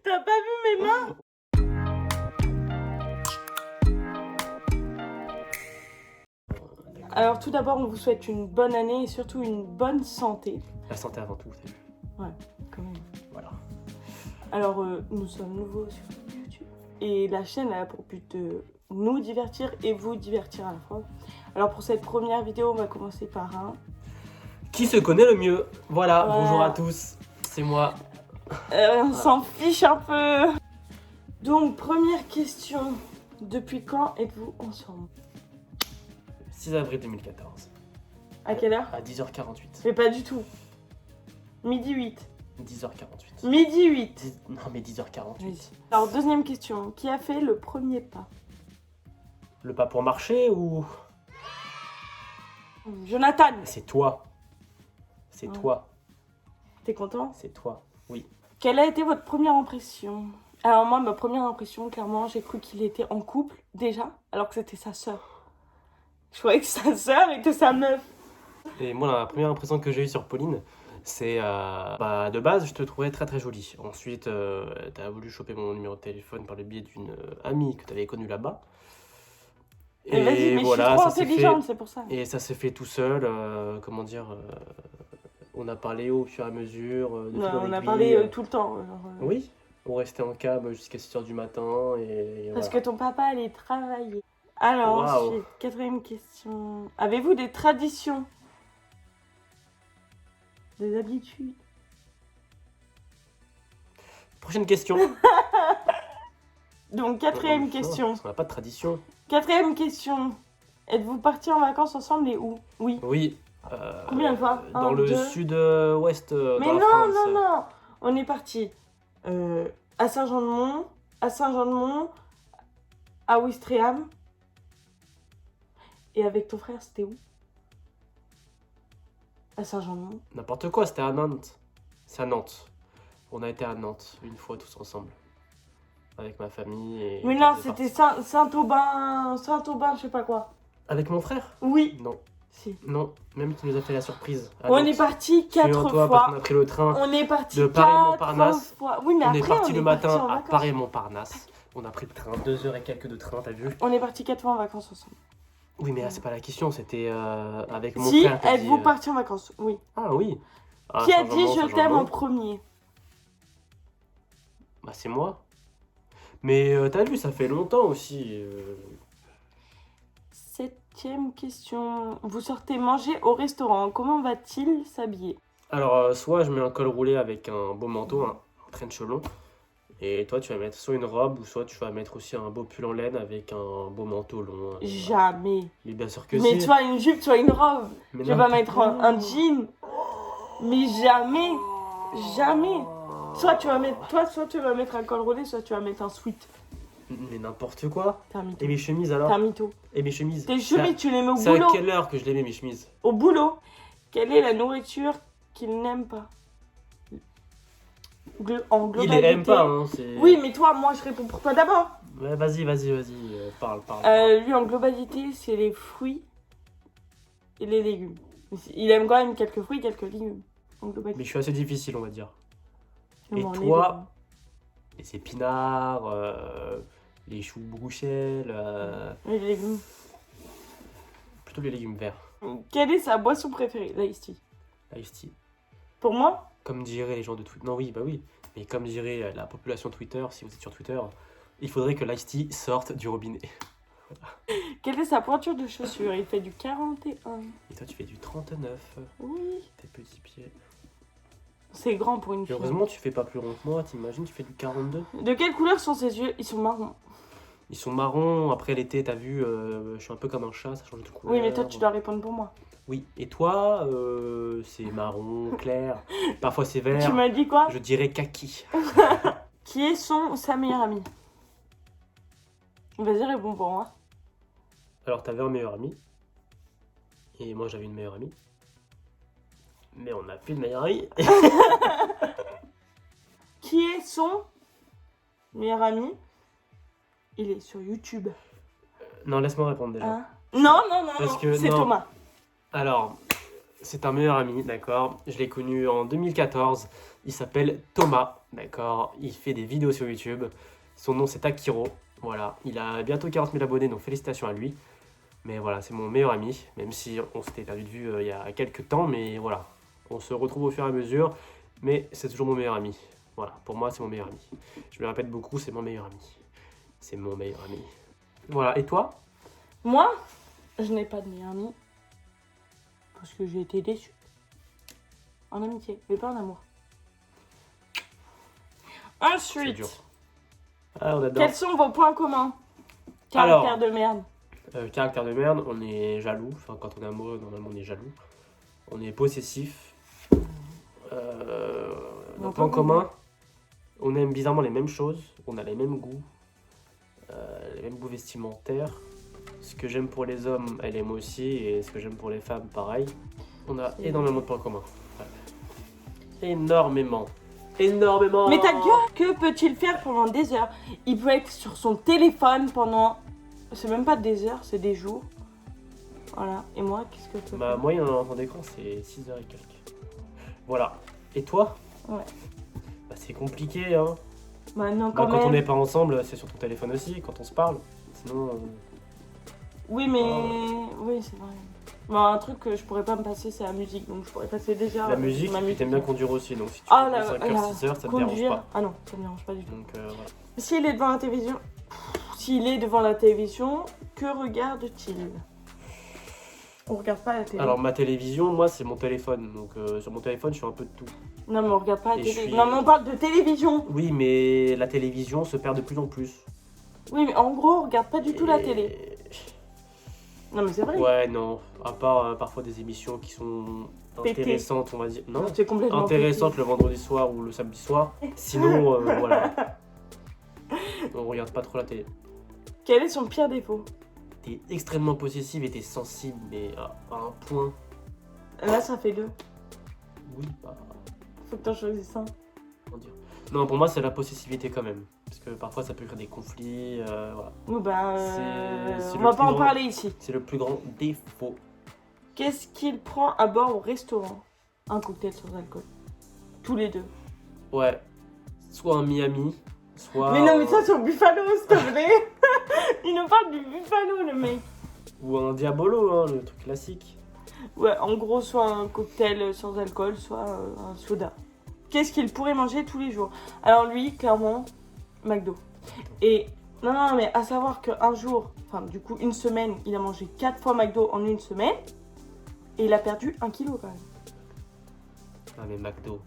T'as pas vu mes mains? Alors tout d'abord, on vous souhaite une bonne année et surtout une bonne santé. La santé avant tout, c'est Ouais, quand même. voilà. Alors, nous sommes nouveaux sur YouTube. Et la chaîne a pour but de nous divertir et vous divertir à la fois. Alors pour cette première vidéo, on va commencer par un... Qui se connaît le mieux? Voilà, Ouais. bonjour à tous, c'est moi. On s'en fiche un peu. Donc, première question. Depuis quand êtes-vous ensemble? 6 avril 2014. À quelle heure? À 10h48. Mais pas du tout. Midi 8. 10h48. Midi 8. Non mais 10h48. Oui. Alors, deuxième question. Qui a fait le premier pas? Le pas pour marcher ou... Jonathan. C'est toi. C'est Ouais. toi. T'es content? C'est toi. Oui. Quelle a été votre première impression? Alors moi, ma première impression, clairement, j'ai cru qu'il était en couple, déjà, alors que c'était sa sœur. Je croyais que sa sœur était sa meuf. Et moi, la première impression que j'ai eue sur Pauline, c'est... de base, je te trouvais très très jolie. Ensuite, t'as voulu choper mon numéro de téléphone par le biais d'une amie que t'avais connue là-bas. Mais vas-y, mais voilà, je suis trop ça s'est intelligente, fait... c'est pour ça. Et ça s'est fait tout seul, comment dire... on a parlé au fur et à mesure. De fil Non, en on a aiguille. parlé tout le temps. Genre, Oui, on restait en cab jusqu'à 6h du matin et Parce voilà. que ton papa allait travailler. Alors Waouh. ensuite, quatrième question. Avez-vous des traditions? Des habitudes? Prochaine question. Donc quatrième Non, question. parce qu'on n'a pas de tradition. Quatrième question. Êtes-vous partis en vacances ensemble et où? Oui. Oui. Combien de fois? Dans Un, le deux. sud-ouest Mais de la non, France. non, non. On est parti à Saint-Jean-de-Mont, à Ouistreham. Et avec ton frère, c'était où? À Saint-Jean-de-Mont. N'importe quoi, c'était à Nantes. C'est à Nantes. On a été à Nantes une fois tous ensemble. Avec ma famille et... Mais non, c'était Saint-Aubin, je sais pas quoi. Avec mon frère? Oui. Non, Si. non. Même qui nous a fait la surprise. à On Nantes. est parti 4 Souviens-toi, parce qu'on fois. a pris le train. On est parti de 4 Paris-Montparnasse. fois. Oui, mais On après, est parti le matin en à vacances. Paris-Montparnasse. On a pris le train, 2h et quelques de train, t'as vu? On est parti 4 fois en vacances ensemble. Oui, mais là, c'est pas la question, c'était avec mon Si, frère. t'as dit, êtes-vous partis en vacances? Oui. Ah oui. Ah, Qui a dit Saint-Jean-de-Mont, je t'aime en Saint-Jean-de-Mont. premier? Bah, c'est moi. Mais t'as vu, ça fait longtemps aussi. Septième question. Vous sortez manger au restaurant. Comment va-t-il s'habiller? Alors, soit je mets un col roulé avec un beau manteau, un trench long. Et toi, tu vas mettre soit une robe, ou soit tu vas mettre aussi un beau pull en laine avec un beau manteau long. Voilà. Jamais. Mais bien sûr que Mais si. soit une jupe, soit une robe. Mais Je vais non. pas mettre un jean. Mais jamais. Jamais. Soit tu vas mettre un col roulé, soit tu vas mettre un sweat. Mais n'importe quoi. T'es un mytho. Et mes chemises T'es alors? un mytho. Et mes chemises? Tes chemises, tu les mets au C'est à boulot. quelle heure que je les mets, mes chemises? Au boulot. Quelle est la nourriture qu'il n'aime pas? En Il globalité. les aime pas, hein. Oui, mais toi, moi, je réponds pour toi d'abord. Ouais, vas-y, parle. Lui, en globalité, c'est les fruits et les légumes. Il aime quand même quelques fruits, quelques légumes. En Mais globalité. je suis assez difficile, on va dire. Et Bon, toi, les épinards, les choux Bruxelles, les légumes. plutôt les légumes verts. Quelle est sa boisson préférée? L'Ice Tea. Ice tea. Pour moi, Comme diraient les gens de Twitter. Non, oui, bah oui. Mais comme dirait la population Twitter, si vous êtes sur Twitter, il faudrait que l'ice tea sorte du robinet. quelle est sa pointure de chaussure? Il fait du 41. Et toi, tu fais du 39. Oui. Tes petits pieds. C'est grand pour une Et fille. heureusement, tu fais pas plus rond que moi. T'imagines, tu fais du 42. De quelle couleur sont ses yeux? Ils sont marrons. Ils sont marrons. Après l'été, t'as vu, je suis un peu comme un chat, ça change de couleur. Oui, mais toi, tu dois répondre pour moi. Oui, et toi, c'est marron, clair, parfois c'est vert. Tu m'as dit quoi? Je dirais kaki. Qui est sa meilleure amie? Vas-y, réponds pour moi. Alors, t'avais un meilleur ami, et moi j'avais une meilleure amie. Mais on n'a plus de meilleure amie. Qui est son meilleur ami? Il est sur YouTube. Non, laisse-moi répondre déjà. Hein? Non, Parce que, c'est non. Thomas. Alors, C'est un meilleur ami, d'accord. Je l'ai connu en 2014. Il s'appelle Thomas, d'accord. Il fait des vidéos sur YouTube. Son nom, c'est Akiro. Voilà. Il a bientôt 40 000 abonnés, donc félicitations à lui. Mais voilà, c'est mon meilleur ami. Même si on s'était perdu de vue il y a quelques temps. Mais voilà, on se retrouve au fur et à mesure. Mais c'est toujours mon meilleur ami. Voilà, pour moi, c'est mon meilleur ami. Je me répète beaucoup, c'est mon meilleur ami. C'est mon meilleur ami. Voilà, et toi? Moi, je n'ai pas de meilleur ami. Parce que j'ai été déçue. En amitié, mais pas en amour. C'est Ensuite, dur. Ah, on adore. quels sont vos points communs? Caractère de merde. Caractère de merde, on est jaloux. Enfin, quand on est amoureux, normalement, on est jaloux. On est possessif. Nos points communs, on aime bizarrement les mêmes choses. On a les mêmes goûts. Les mêmes goûts vestimentaires. Ce que j'aime pour les hommes, elle aime aussi. Et ce que j'aime pour les femmes, pareil. On a énormément de points communs. Ouais. Énormément. Énormément. Mais ta gueule, que peut-il faire pendant des heures? Il peut être sur son téléphone pendant... C'est même pas des heures, c'est des jours. Voilà. Et moi, qu'est-ce que tu Ma moyenne en temps d'écran, c'est 6 heures et quelques. Voilà. Et toi? Ouais. Bah, c'est compliqué, hein. Bah non, Bah, quand quand on même. n'est pas ensemble, c'est sur ton téléphone aussi, quand on se parle. Sinon, Oui, mais... Oh. Oui, c'est vrai. Bah, un truc que je pourrais pas me passer, c'est la musique. Donc je pourrais passer déjà... la musique, ma tu t'aimes bien conduire aussi. Donc si tu Ah, fais la- 5 heures, la- 6 heures, ça te dérange Conduire... pas. Ah non, ça me dérange pas du tout. Donc voilà. S'il est devant la télévision... S'il est devant la télévision, que regarde-t-il? On regarde pas la télé. Alors ma télévision, moi, c'est mon téléphone. Donc sur mon téléphone, je fais un peu de tout. Non, mais on regarde pas la Et télé. je suis- Non, mais on parle de télévision. Oui, mais la télévision se perd de plus en plus. Oui, mais en gros, on regarde pas du tout la Et- télé. Non, mais c'est vrai. Ouais, non. À part parfois des émissions qui sont Pété. intéressantes, on va dire. Non, C'est complètement intéressantes le vendredi soir ou le samedi soir. Sinon, voilà. On regarde pas trop la télé. pété. Quel est son pire défaut? T'es extrêmement possessive et t'es sensible, mais à un point. Là, ça fait 2. Oui, bah. Faut que t'en choisisses un. Comment dire. Non, pour moi, c'est la possessivité quand même. Parce que parfois, ça peut créer des conflits. Voilà. Oui, bah, C'est on le va plus pas en grand- parler ici. C'est le plus grand défaut. Qu'est-ce qu'il prend à bord au restaurant? Un cocktail sans alcool. Tous les deux. Ouais. Soit un Miami, soit. Mais non, mais ça, c'est au Buffalo, s'il te plaît. Il nous parle du Buffalo, le mec. Ou un Diabolo, hein, le truc classique. Ouais, en gros, soit un cocktail sans alcool, soit un soda. Qu'est-ce qu'il pourrait manger tous les jours? Alors lui, clairement, McDo. Et non, non, mais à savoir qu'un jour, enfin du coup une semaine, il a mangé 4 fois McDo en une semaine. Et il a perdu 1 kilo quand même. Ah, mais McDo.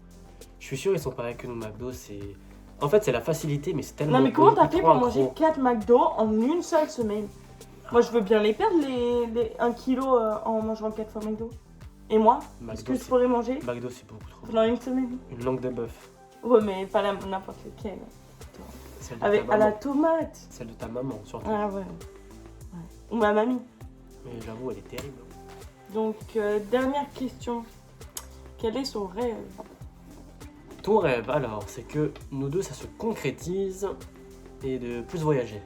Je suis sûr, ils sont pareils que nous, McDo. C'est. En fait, c'est la facilité, mais c'est tellement. Non mais comment bon, t'as ils fait prennent pour un manger gros. 4 McDo en une seule semaine? Moi je veux bien les perdre, les 1 kilo en mangeant 4 fois McDo. Et moi, est-ce McDo, que je c'est- pourrais manger McDo, c'est beaucoup trop. pendant une semaine? Une langue de bœuf. Ouais, mais pas n'importe laquelle. Celle de Avec ta à la maman. tomate. Celle de ta maman, surtout. Ah ouais. Ou ma mamie. Mais j'avoue, elle est terrible. Donc, dernière question. Quel est son rêve? Ton rêve, alors, c'est que nous deux, ça se concrétise et de plus voyager.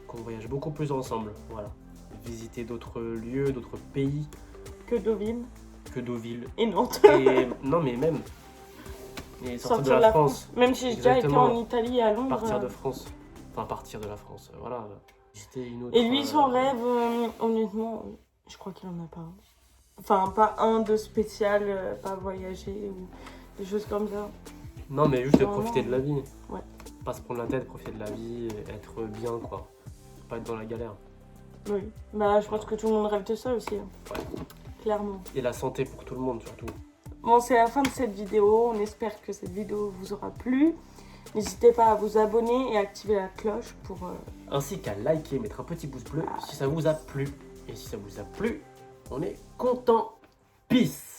Qu'on voyage beaucoup plus ensemble, voilà. Visiter d'autres lieux, d'autres pays Que Deauville que Deauville. et Nantes. Et non, mais même. Et sortir de la France. Même si j'ai déjà été Exactement. en Italie et à Londres. Partir de France. Enfin, partir de la France, voilà. Visiter une autre. Et lui, son rêve, honnêtement, je crois qu'il en a pas un. Enfin, pas un de spécial, pas voyager ou des choses comme ça. Non, mais juste de Non, profiter non. de la vie. Ouais. Pas se prendre la tête, profiter de la vie, être bien, quoi. Pas être dans la galère. Oui. Bah, je pense que tout le monde rêve de ça aussi. Hein. Ouais. Clairement. Et la santé pour tout le monde, surtout. Bon, c'est la fin de cette vidéo. On espère que cette vidéo vous aura plu. N'hésitez pas à vous abonner et à activer la cloche pour... Ainsi qu'à liker, mettre un petit pouce bleu si ça vous a plu. Et si ça vous a plu, on est content. Peace!